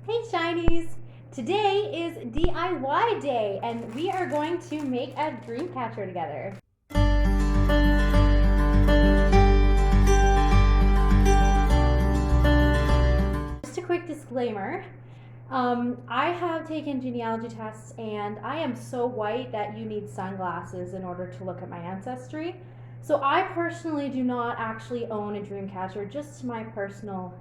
Hey Shinies! Today is DIY day and we are going to make a Dreamcatcher together. Just a quick disclaimer. I have taken genealogy tests and I am so white that you need sunglasses in order to look at my ancestry. So I personally do not actually own a Dreamcatcher, just my personal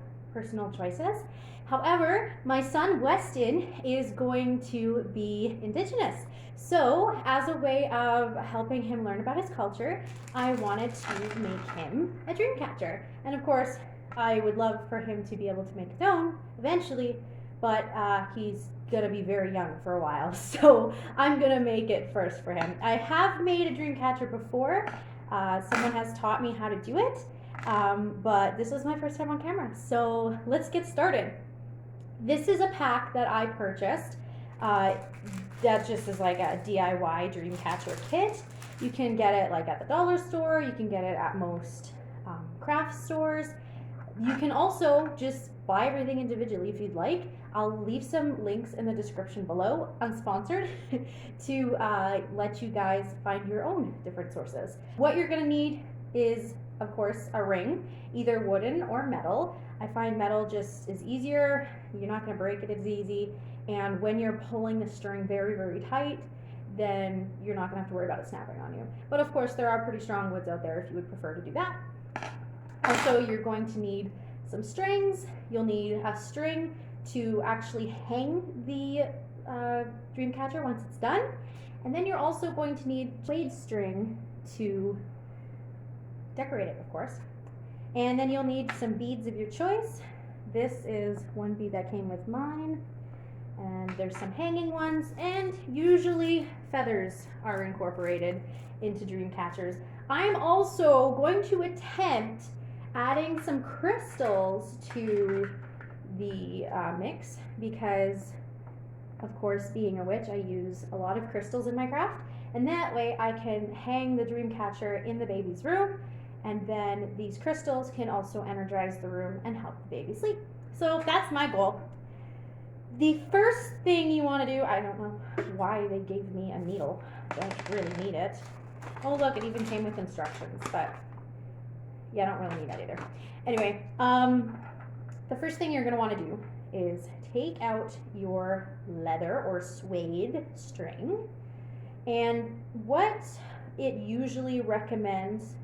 choices. However, my son Weston is going to be Indigenous. So, as a way of helping him learn about his culture, I wanted to make him a Dreamcatcher. And of course, I would love for him to be able to make his own eventually, but he's gonna be very young for a while, so I'm gonna make it first for him. I have made a Dreamcatcher before. Someone has taught me how to do it, but this is my first time on camera, so let's get started. This is a pack that I purchased that just is like a DIY Dreamcatcher kit. You can get it like at the dollar store, you can get it at most craft stores. You can also just buy everything individually if you'd like. I'll leave some links in the description below, unsponsored, to let you guys find your own different sources. What you're gonna need is, of course, a ring, either wooden or metal. I find metal just is easier. You're not gonna break it as easy. And when you're pulling the string very, very tight, then you're not gonna have to worry about it snapping on you. But of course, there are pretty strong woods out there if you would prefer to do that. Also, you're going to need some strings. You'll need a string to actually hang the Dreamcatcher once it's done. And then you're also going to need suede string to decorate it, of course. And then you'll need some beads of your choice. This is one bead that came with mine. And there's some hanging ones, and usually feathers are incorporated into Dreamcatchers. I'm also going to attempt adding some crystals to the mix because, of course, being a witch, I use a lot of crystals in my craft, and that way I can hang the Dreamcatcher in the baby's room, and then these crystals can also energize the room and help the baby sleep. So that's my goal. The first thing you want to do, I don't know why they gave me a needle, don't really need it. Oh look, it even came with instructions, but yeah, I don't really need that either. Anyway, the first thing you're going to want to do is take out your leather or suede string, and what it usually recommends,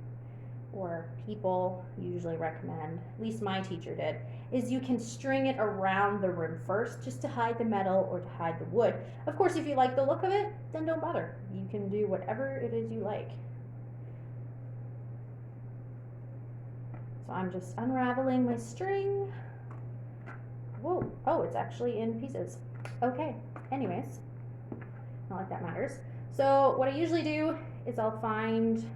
or people usually recommend, at least my teacher did, is you can string it around the rim first just to hide the metal or to hide the wood. Of course, if you like the look of it, then don't bother. You can do whatever it is you like. So I'm just unraveling my string. Whoa, oh, it's actually in pieces. Okay, anyways, not like that matters. So what I usually do is I'll find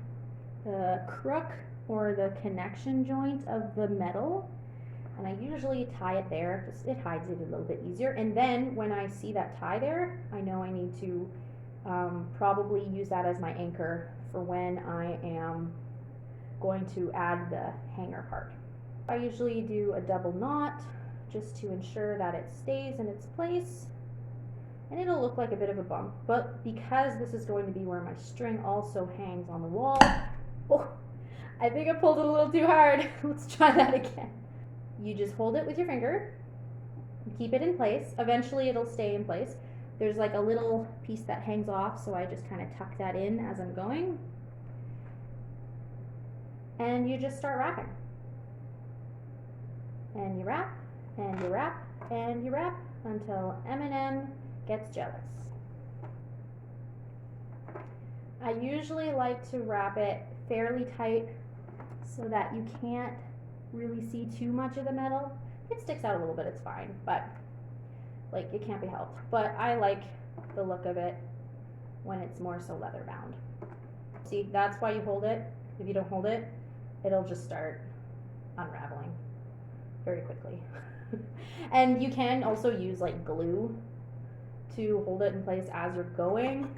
the crook or the connection joint of the metal, and I usually tie it there, just it hides it a little bit easier. And then when I see that tie there, I know I need to probably use that as my anchor for when I am going to add the hanger part. I usually do a double knot just to ensure that it stays in its place, and it'll look like a bit of a bump, but because this is going to be where my string also hangs on the wall, oh, I think I pulled it a little too hard. Let's try that again. You just hold it with your finger, keep it in place. Eventually it'll stay in place. There's like a little piece that hangs off, so I just kind of tuck that in as I'm going. And you just start wrapping. And you wrap, and you wrap, and you wrap until M&M gets jealous. I usually like to wrap it fairly tight so that you can't really see too much of the metal. If it sticks out a little bit, it's fine, but like it can't be helped. But I like the look of it when it's more so leather bound. See, that's why you hold it. If you don't hold it, it'll just start unraveling very quickly. And you can also use like glue to hold it in place as you're going,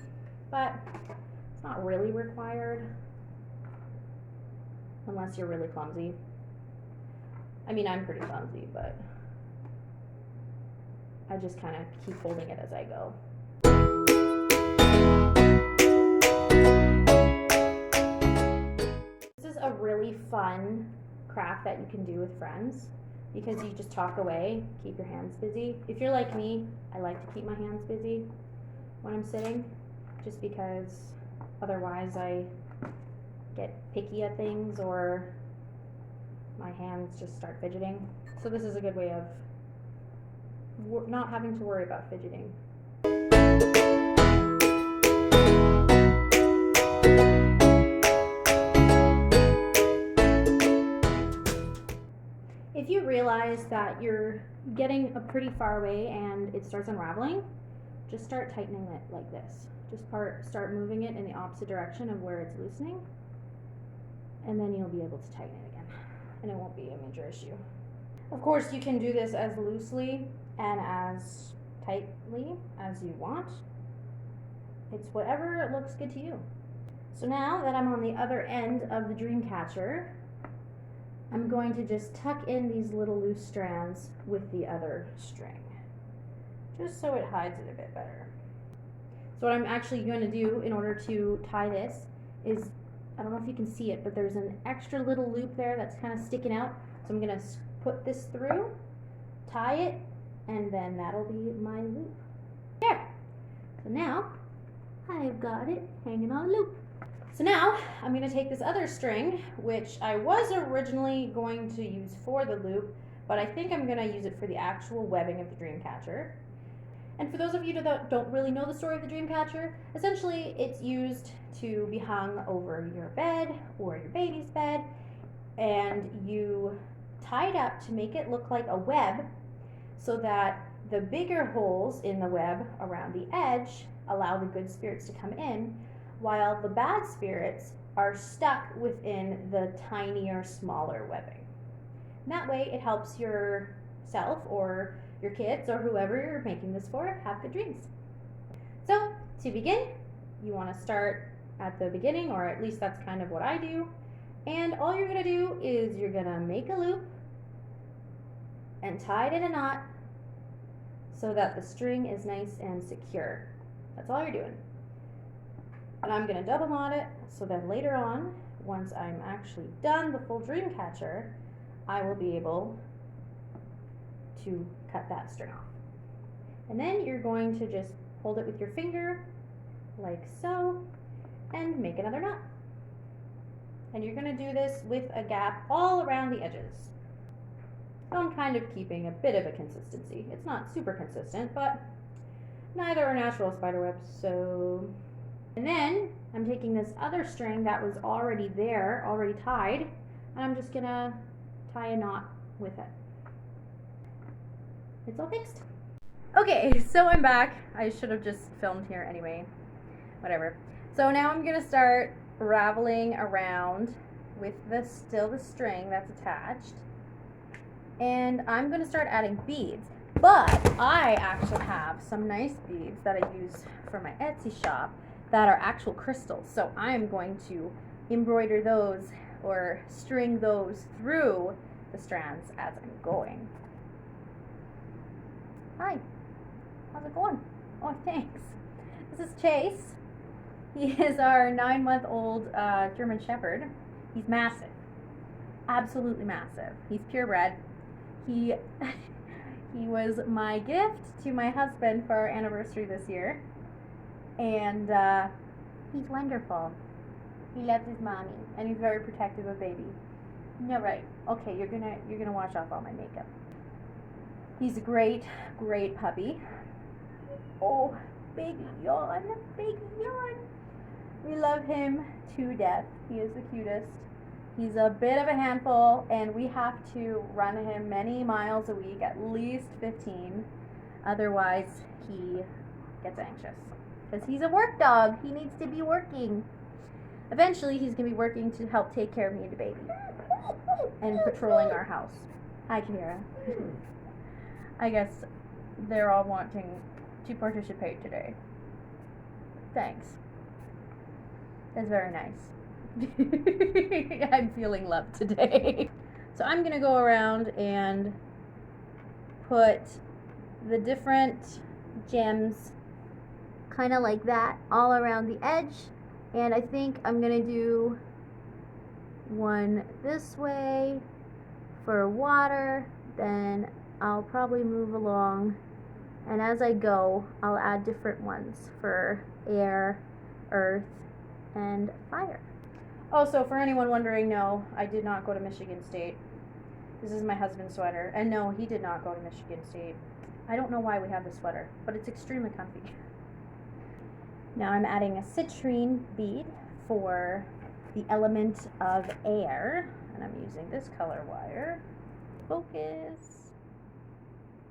but it's not really required unless you're really clumsy. I mean, I'm pretty clumsy, but I just kind of keep holding it as I go. This is a really fun craft that you can do with friends because you just talk away, keep your hands busy. If you're like me, I like to keep my hands busy when I'm sitting, just because otherwise I get picky at things or my hands just start fidgeting. So this is a good way of not having to worry about fidgeting. If you realize that you're getting a pretty far away and it starts unraveling, just start tightening it like this. Just start moving it in the opposite direction of where it's loosening, and then you'll be able to tighten it again, and it won't be a major issue. Of course, you can do this as loosely and as tightly as you want. It's whatever looks good to you. So now that I'm on the other end of the Dreamcatcher, I'm going to just tuck in these little loose strands with the other string, just so it hides it a bit better. So what I'm actually going to do in order to tie this is, I don't know if you can see it, but there's an extra little loop there that's kind of sticking out. So I'm going to put this through, tie it, and then that'll be my loop. There. So now I've got it hanging on a loop. So now I'm going to take this other string, which I was originally going to use for the loop, but I think I'm going to use it for the actual webbing of the Dreamcatcher. And for those of you that don't really know the story of the Dreamcatcher, essentially it's used to be hung over your bed or your baby's bed, and you tie it up to make it look like a web so that the bigger holes in the web around the edge allow the good spirits to come in, while the bad spirits are stuck within the tinier, smaller webbing. And that way it helps yourself or your kids or whoever you're making this for have good dreams. So to begin, you want to start at the beginning, or at least that's kind of what I do. And all you're going to do is you're going to make a loop and tie it in a knot so that the string is nice and secure. That's all you're doing. And I'm going to double knot it so that later on, once I'm actually done the full Dreamcatcher, I will be able to cut that string off. And then you're going to just hold it with your finger like so and make another knot. And you're going to do this with a gap all around the edges. So I'm kind of keeping a bit of a consistency. It's not super consistent, but neither are natural spiderwebs, so. And then I'm taking this other string that was already there, already tied, and I'm just gonna tie a knot with it. It's all fixed. Okay, so I'm back. I should have just filmed here anyway. Whatever. So now I'm gonna start raveling around with still the string that's attached. And I'm gonna start adding beads. But I actually have some nice beads that I use for my Etsy shop that are actual crystals. So I'm going to embroider those or string those through the strands as I'm going. Hi, how's it going? Oh, thanks. This is Chase. He is our 9-month-old German Shepherd. He's massive, absolutely massive. He's purebred. He was my gift to my husband for our anniversary this year, and he's wonderful. He loves his mommy, and he's very protective of baby. No, right? Okay, you're gonna wash off all my makeup. He's a great puppy. Oh, baby yawn, baby yawn. We love him to death. He is the cutest. He's a bit of a handful, and we have to run him many miles a week, at least 15. Otherwise, he gets anxious. Because he's a work dog. He needs to be working. Eventually, he's going to be working to help take care of me and the baby. And patrolling our house. Hi, Cahira. I guess they're all wanting to participate today. Thanks. That's very nice. I'm feeling love today. So I'm gonna go around and put the different gems kind of like that all around the edge. And I think I'm gonna do one this way for water, then I'll probably move along, and as I go I'll add different ones for air, earth, and fire. Also, for anyone wondering, no, I did not go to Michigan State. This is my husband's sweater, and no, he did not go to Michigan State. I don't know why we have this sweater, but it's extremely comfy. Now I'm adding a citrine bead for the element of air, and I'm using this color wire. Focus.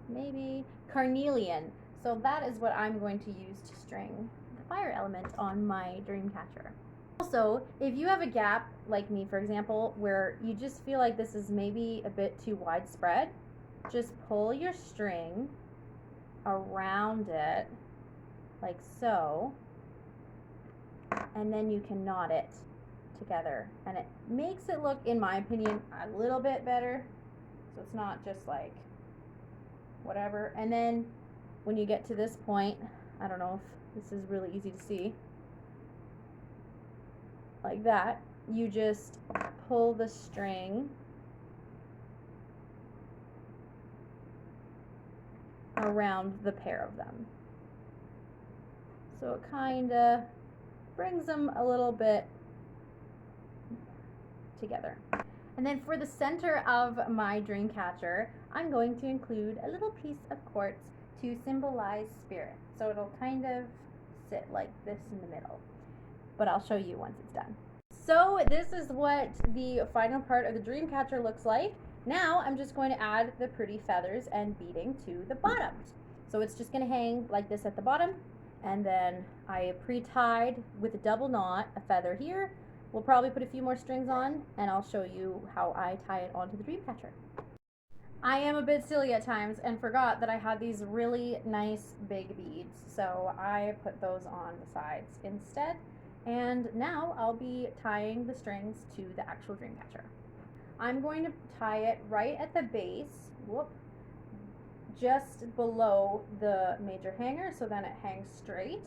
Maybe carnelian. So that is what I'm going to use to string the fire element on my Dreamcatcher. Also, if you have a gap like me, for example, where you just feel like this is maybe a bit too widespread, just pull your string around it like so, and then you can knot it together, and it makes it look, in my opinion, a little bit better, so it's not just like whatever. And then when you get to this point, I don't know if this is really easy to see, like that, you just pull the string around the pair of them, so it kind of brings them a little bit together. And then for the center of my Dreamcatcher, I'm going to include a little piece of quartz to symbolize spirit. So it'll kind of sit like this in the middle, but I'll show you once it's done. So this is what the final part of the Dreamcatcher looks like. Now I'm just going to add the pretty feathers and beading to the bottoms. So it's just going to hang like this at the bottom, and then I pre-tied with a double knot a feather here. We'll probably put a few more strings on, and I'll show you how I tie it onto the Dreamcatcher. I am a bit silly at times and forgot that I had these really nice big beads, so I put those on the sides instead. And now I'll be tying the strings to the actual Dreamcatcher. I'm going to tie it right at the base, just below the major hanger, so then it hangs straight.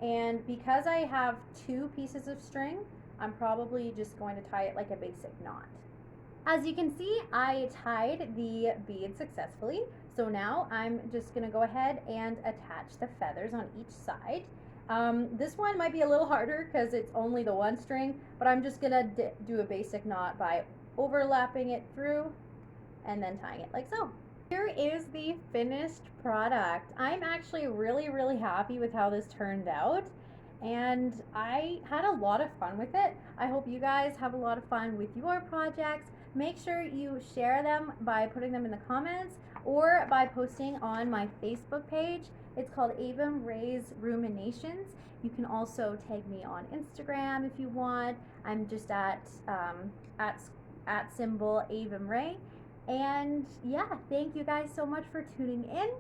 And because I have 2 pieces of string, I'm probably just going to tie it like a basic knot. As you can see, I tied the bead successfully. So now I'm just gonna go ahead and attach the feathers on each side. This one might be a little harder because it's only the 1 string, but I'm just gonna do a basic knot by overlapping it through and then tying it like so. Here is the finished product. I'm actually really happy with how this turned out, and I had a lot of fun with it. I hope you guys have a lot of fun with your projects. Make sure you share them by putting them in the comments or by posting on my Facebook page. It's called Avum Ray's Ruminations. You can also tag me on Instagram if you want. I'm just at symbol Avum Ray. And yeah, thank you guys so much for tuning in.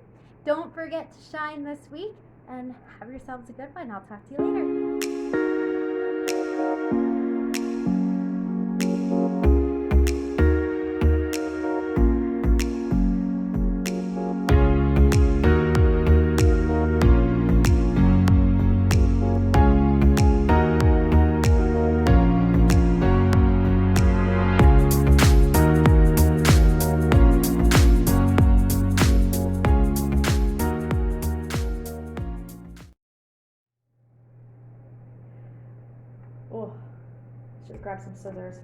Don't forget to shine this week, and have yourselves a good one. I'll talk to you later. Oh, should grab some scissors.